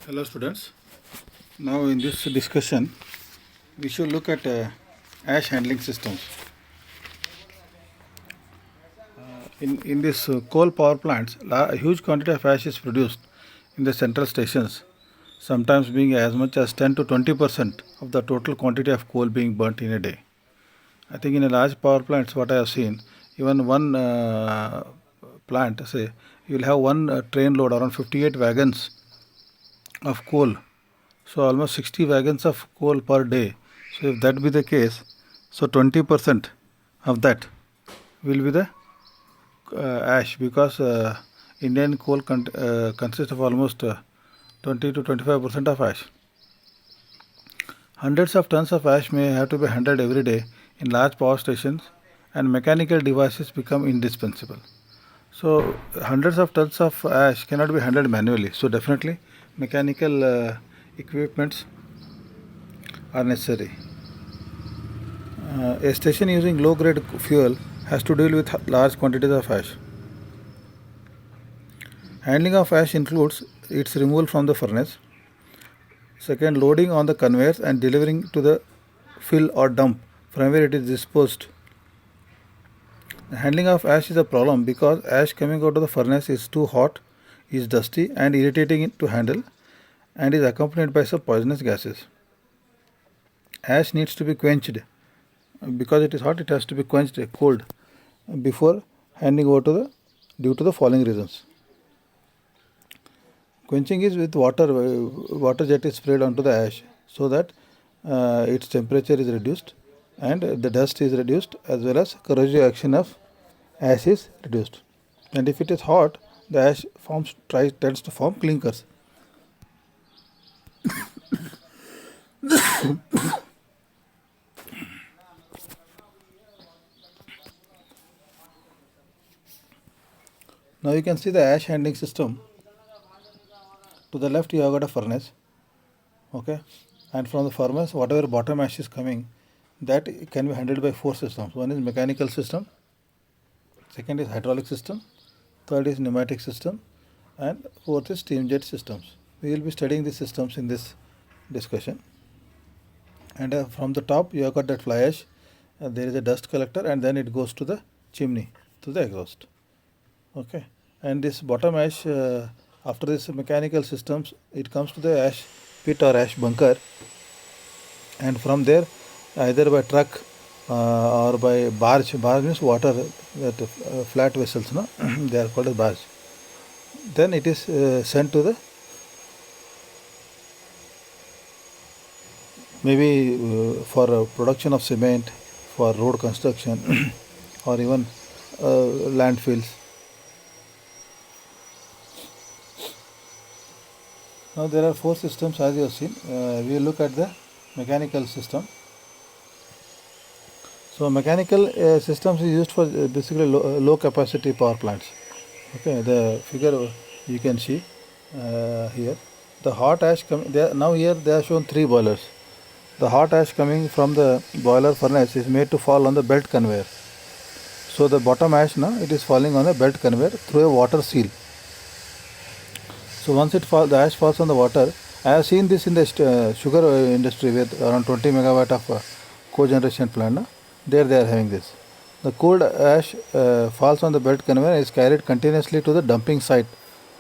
Hello students. Now in this discussion we should look at ash handling systems. In this coal power plants, a huge quantity of ash is produced in the central stations, sometimes being as much as 10 to 20% of the total quantity of coal being burnt in a day. I think in a large power plants, what I have seen, even one plant, say, you will have one train load around 58 wagons of coal. So almost 60 wagons of coal per day. So if that be the case, so 20% of that will be the ash, because Indian coal consists of almost 20 to 25% of ash. Hundreds of tons of ash may have to be handled every day in large power stations, and mechanical devices become indispensable. So hundreds of tons of ash cannot be handled manually. So definitely mechanical equipments are necessary. A station using low grade fuel has to deal with large quantities of ash. Handling of ash includes its removal from the furnace, second, loading on the conveyors and delivering to the fill or dump from where it is disposed. The handling of ash is a problem because ash coming out of the furnace is too hot, is dusty and irritating to handle, and is accompanied by some poisonous gases. Ash needs to be quenched. Because it is hot, it has to be quenched cold before handing over to the due to the following reasons. Quenching is with water. Water jet is sprayed onto the ash so that its temperature is reduced and the dust is reduced, as well as corrosive action of ash is reduced. And if it is hot, the ash tends to form clinkers. Now you can see the ash handling system. To the left you have got a furnace, okay, and from the furnace whatever bottom ash is coming, that can be handled by four systems. One is mechanical system, second is hydraulic system, third is pneumatic system, and fourth is steam jet systems. We will be studying these systems in this discussion. And from the top you have got that fly ash, there is a dust collector, and then it goes to the chimney, to the exhaust, okay. And this bottom ash, after this mechanical systems, it comes to the ash pit or ash bunker, and from there either by truck or by barge. Barge means water, that flat vessels, no? They are called as barge. Then it is sent to the maybe for production of cement, for road construction or even landfills. Now there are four systems, as you have seen. We will look at the mechanical system. So mechanical systems is used for basically low capacity power plants. Okay, the figure you can see here. The hot ash now here they have shown three boilers. The hot ash coming from the boiler furnace is made to fall on the belt conveyor. So the bottom ash now it is falling on the belt conveyor through a water seal. So once the ash falls on the water, I have seen this in the sugar industry with around 20 megawatt of cogeneration plant. No? There they are having this. The cooled ash falls on the belt conveyor and is carried continuously to the dumping site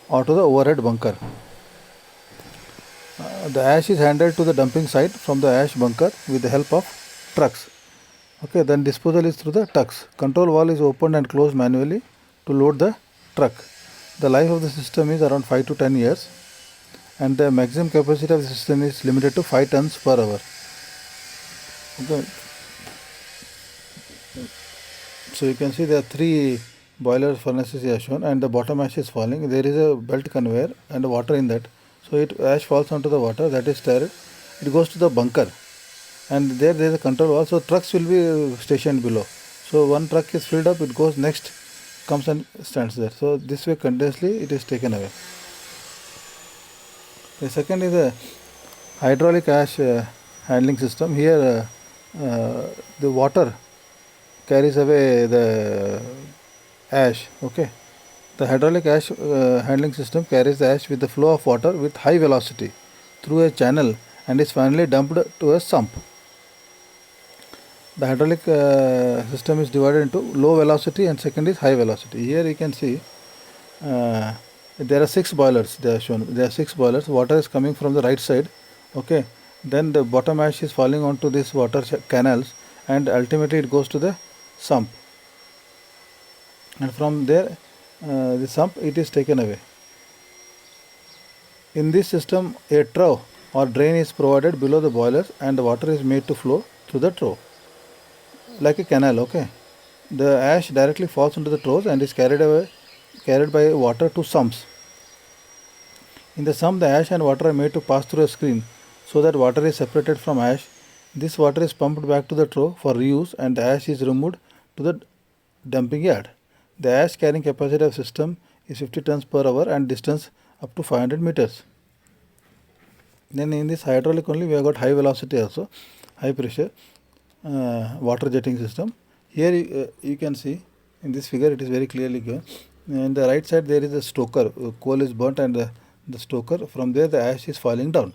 or to the overhead bunker. The ash is handled to the dumping site from the ash bunker with the help of trucks. Okay, then disposal is through the trucks. Control valve is opened and closed manually to load the truck. The life of the system is around 5 to 10 years, and the maximum capacity of the system is limited to 5 tons per hour. Okay. So you can see there are three boiler furnaces here shown, and the bottom ash is falling. There is a belt conveyor and water in that. So ash falls onto the water, that is stirred. It goes to the bunker, and there is a control valve. So trucks will be stationed below. So one truck is filled up, it goes next, comes and stands there. So this way continuously it is taken away. The second is a hydraulic ash handling system. Here the water carries away the ash, okay, The hydraulic ash handling system carries the ash with the flow of water with high velocity through a channel and is finally dumped to a sump. The hydraulic system is divided into low velocity and second is high velocity. Here you can see there are 6 boilers. They are shown. There are 6 boilers. Water is coming from the right side. Okay. Then the bottom ash is falling onto these water canals and ultimately it goes to the sump. And from there, the sump it is taken away. In this system, a trough or drain is provided below the boilers and the water is made to flow through the trough like a canal. Okay, the ash directly falls into the troughs and is carried by water to sumps. In the sump, the ash and water are made to pass through a screen so that water is separated from ash. This water is pumped back to the trough for reuse and the ash is removed to the dumping yard. The ash carrying capacity of system is 50 tons per hour and distance up to 500 meters. Then in this hydraulic only we have got high velocity also, high pressure water jetting system. Here you can see in this figure it is very clearly given. In the right side there is a stoker, coal is burnt and the stoker, from there the ash is falling down.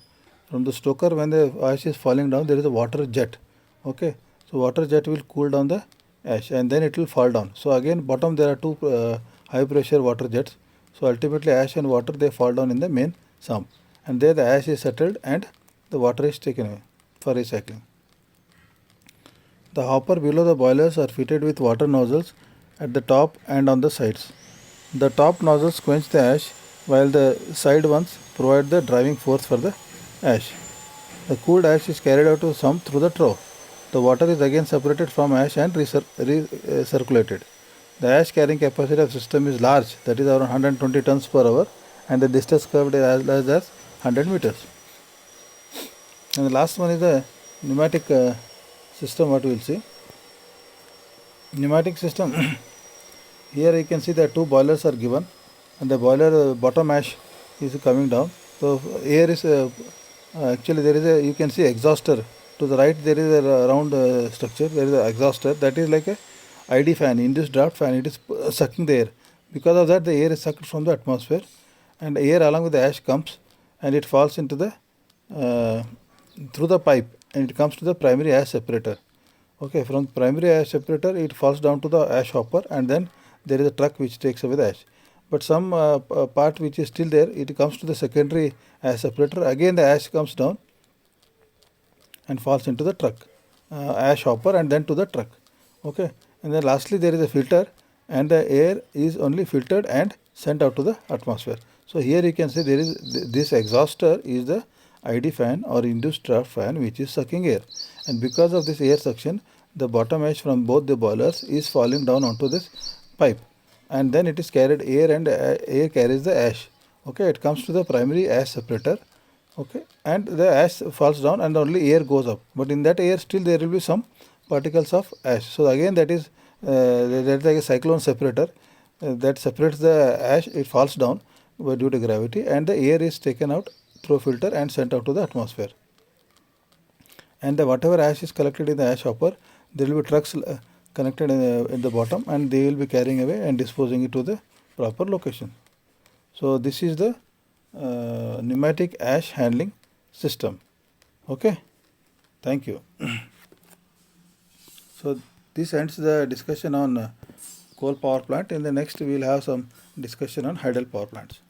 From the stoker when the ash is falling down there is a water jet. Okay, so water jet will cool down the ash and then it will fall down. So again bottom there are two high pressure water jets. So ultimately ash and water they fall down in the main sump and there the ash is settled and the water is taken away for recycling. The hopper below the boilers are fitted with water nozzles at the top and on the sides. The top nozzles quench the ash while the side ones provide the driving force for the ash. The cooled ash is carried out to sump through the trough. The water is again separated from ash and recirculated. The ash carrying capacity of system is large, that is around 120 tons per hour, and the distance covered is as large as 100 meters. And the last one is the pneumatic system, what we will see. Pneumatic system, here you can see that two boilers are given and the boiler bottom ash is coming down. So air is actually there is a, you can see exhauster. To the right there is a round structure, there is an exhauster that is like a ID fan, induced draft fan, it is sucking the air. Because of that the air is sucked from the atmosphere and air along with the ash comes and it falls into the through the pipe and it comes to the primary ash separator. Okay, from primary ash separator it falls down to the ash hopper and then there is a truck which takes away the ash. But some part which is still there, it comes to the secondary ash separator, again the ash comes down and falls into the truck, ash hopper and then to the truck. Okay, and then lastly there is a filter and the air is only filtered and sent out to the atmosphere. So here you can see there is this exhauster is the ID fan or induced draft fan which is sucking air, and because of this air suction the bottom ash from both the boilers is falling down onto this pipe and then it is carried air and air carries the ash. Okay, it comes to the primary ash separator. Okay, and the ash falls down and only air goes up, but in that air still there will be some particles of ash. So again that is like a cyclone separator that separates the ash, it falls down due to gravity and the air is taken out through filter and sent out to the atmosphere. And the whatever ash is collected in the ash hopper, there will be trucks connected in the bottom and they will be carrying away and disposing it to the proper location. So this is the pneumatic ash handling system. Okay, thank you. So this ends the discussion on coal power plant. In the next we will have some discussion on hydel power plants.